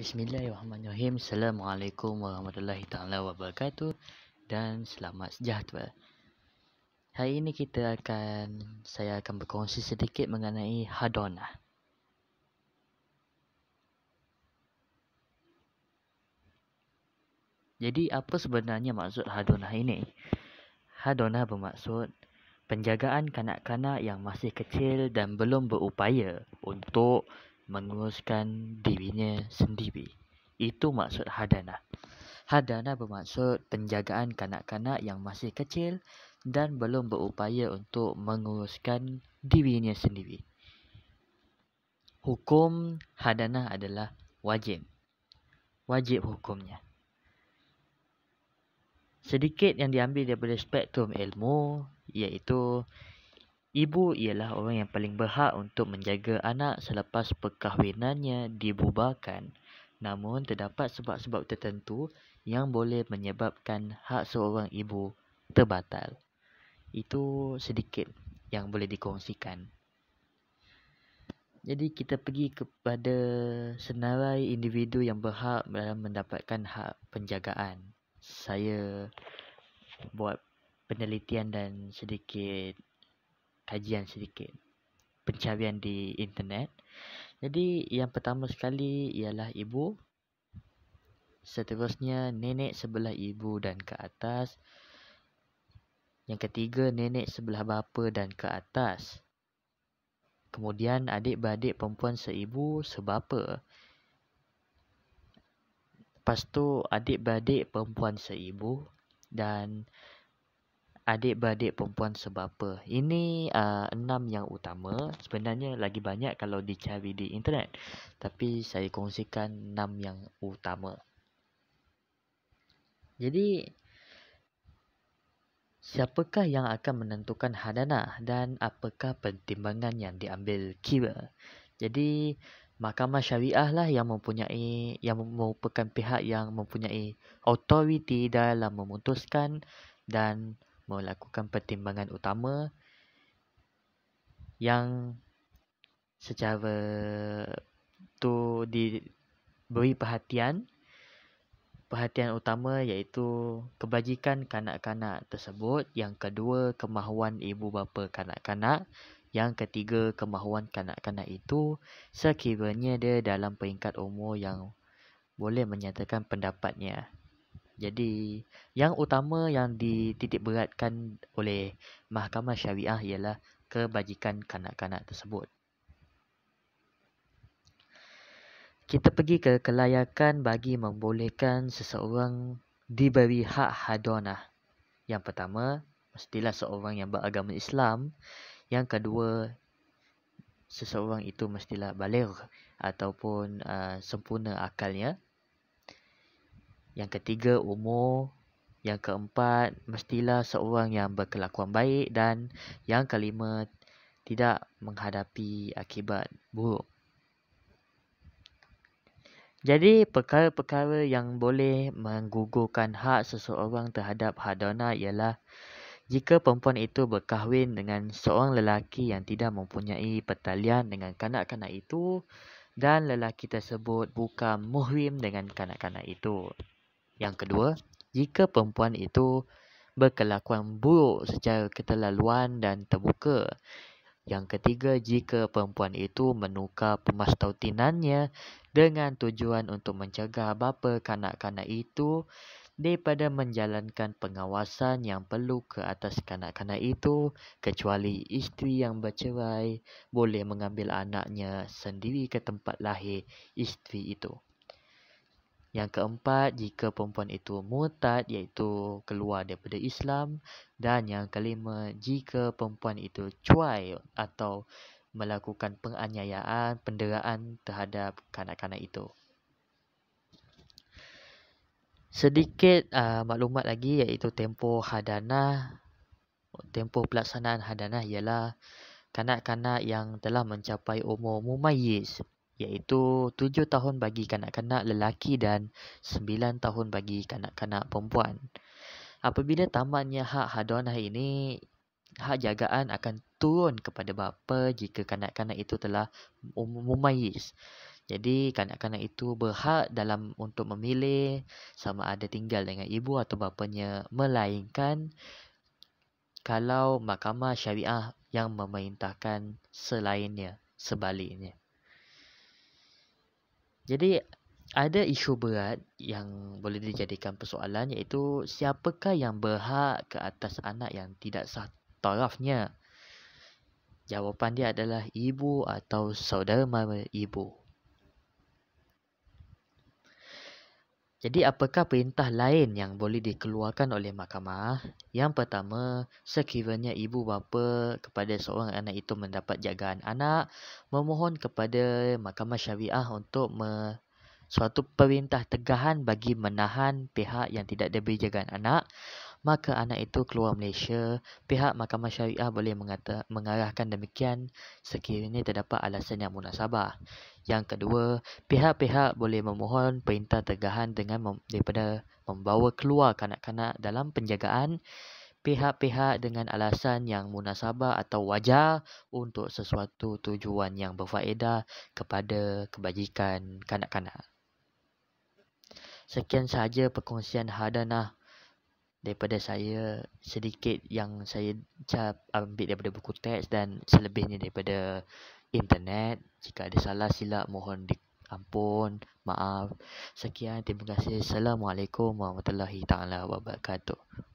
Bismillahirrahmanirrahim. Assalamualaikum warahmatullahi taala wabarakatuh dan selamat sejahtera. Hari ini saya akan berkongsi sedikit mengenai Hadonah. Jadi apa sebenarnya maksud Hadonah ini? Hadonah bermaksud penjagaan kanak-kanak yang masih kecil dan belum berupaya untuk menguruskan dirinya sendiri. Itu maksud Hadanah. Hadanah bermaksud penjagaan kanak-kanak yang masih kecil dan belum berupaya untuk menguruskan dirinya sendiri. Hukum hadanah adalah wajib. Wajib hukumnya. Sedikit yang diambil daripada spektrum ilmu, iaitu ibu ialah orang yang paling berhak untuk menjaga anak selepas perkahwinannya dibubarkan. Namun terdapat sebab-sebab tertentu yang boleh menyebabkan hak seorang ibu terbatal. Itu sedikit yang boleh dikongsikan. Jadi kita pergi kepada senarai individu yang berhak dalam mendapatkan hak penjagaan. Saya buat penelitian dan sedikit kajian sedikit pencarian di internet. Jadi yang pertama sekali ialah ibu. Seterusnya nenek sebelah ibu dan ke atas. Yang ketiga nenek sebelah bapa dan ke atas. Kemudian adik-beradik perempuan seibu sebapa. Lepas tu adik-beradik perempuan seibu dan adik-beradik perempuan sebapa. Ini 6 yang utama. Sebenarnya lagi banyak kalau dicari di internet. Tapi saya kongsikan 6 yang utama. Jadi siapakah yang akan menentukan hadanah dan apakah pertimbangan yang diambil kira? Jadi Mahkamah Syariah lah yang merupakan pihak yang mempunyai autoriti dalam memutuskan dan melakukan pertimbangan utama yang secara tu diberi perhatian utama iaitu kebajikan kanak-kanak tersebut. Yang kedua, kemahuan ibu bapa kanak-kanak. Yang ketiga, kemahuan kanak-kanak itu sekiranya dia dalam peringkat umur yang boleh menyatakan pendapatnya. Jadi, yang utama yang dititik beratkan oleh Mahkamah Syariah ialah kebajikan kanak-kanak tersebut. Kita pergi ke kelayakan bagi membolehkan seseorang diberi hak hadanah. Yang pertama, mestilah seorang yang beragama Islam. Yang kedua, seseorang itu mestilah baligh ataupun sempurna akalnya. Yang ketiga, umur. Yang keempat, mestilah seorang yang berkelakuan baik. Dan yang kelima, tidak menghadapi akibat buruk. Jadi, perkara-perkara yang boleh menggugurkan hak seseorang terhadap hadanah ialah jika perempuan itu berkahwin dengan seorang lelaki yang tidak mempunyai pertalian dengan kanak-kanak itu dan lelaki tersebut bukan muhrim dengan kanak-kanak itu. Yang kedua, jika perempuan itu berkelakuan buruk secara keterlaluan dan terbuka. Yang ketiga, jika perempuan itu menukar pemastautinannya dengan tujuan untuk mencegah bapa kanak-kanak itu daripada menjalankan pengawasan yang perlu ke atas kanak-kanak itu, kecuali isteri yang bercerai boleh mengambil anaknya sendiri ke tempat lahir isteri itu. Yang keempat, jika perempuan itu murtad iaitu keluar daripada Islam. Dan yang kelima, jika perempuan itu cuai atau melakukan penganiayaan, penderaan terhadap kanak-kanak itu. Sedikit maklumat lagi iaitu tempoh hadanah. Tempoh pelaksanaan hadanah ialah kanak-kanak yang telah mencapai umur mumayyiz, iaitu 7 tahun bagi kanak-kanak lelaki dan 9 tahun bagi kanak-kanak perempuan. Apabila tamatnya hak hadanah ini, hak jagaan akan turun kepada bapa jika kanak-kanak itu telah mumayyiz. Jadi kanak-kanak itu berhak dalam untuk memilih sama ada tinggal dengan ibu atau bapanya, melainkan kalau mahkamah syariah yang memerintahkan selainnya, sebaliknya. Jadi ada isu berat yang boleh dijadikan persoalan, iaitu siapakah yang berhak ke atas anak yang tidak sah tarafnya. Jawapan dia adalah ibu atau saudara mara ibu. Jadi apakah perintah lain yang boleh dikeluarkan oleh mahkamah? Yang pertama, sekiranya ibu bapa kepada seorang anak itu mendapat jagaan anak, memohon kepada mahkamah syariah untuk suatu perintah tegahan bagi menahan pihak yang tidak diberi jagaan anak, maka anak itu keluar Malaysia, pihak mahkamah syariah boleh mengarahkan demikian sekiranya terdapat alasan yang munasabah. Yang kedua, pihak-pihak boleh memohon perintah tegahan dengan daripada membawa keluar kanak-kanak dalam penjagaan pihak-pihak dengan alasan yang munasabah atau wajar untuk sesuatu tujuan yang berfaedah kepada kebajikan kanak-kanak. Sekian sahaja perkongsian hadanah daripada saya, sedikit yang saya ambil daripada buku teks dan selebihnya daripada internet. Jika ada salah silap mohon diampun, maaf. Sekian, terima kasih. Assalamualaikum warahmatullahi taala wabarakatuh.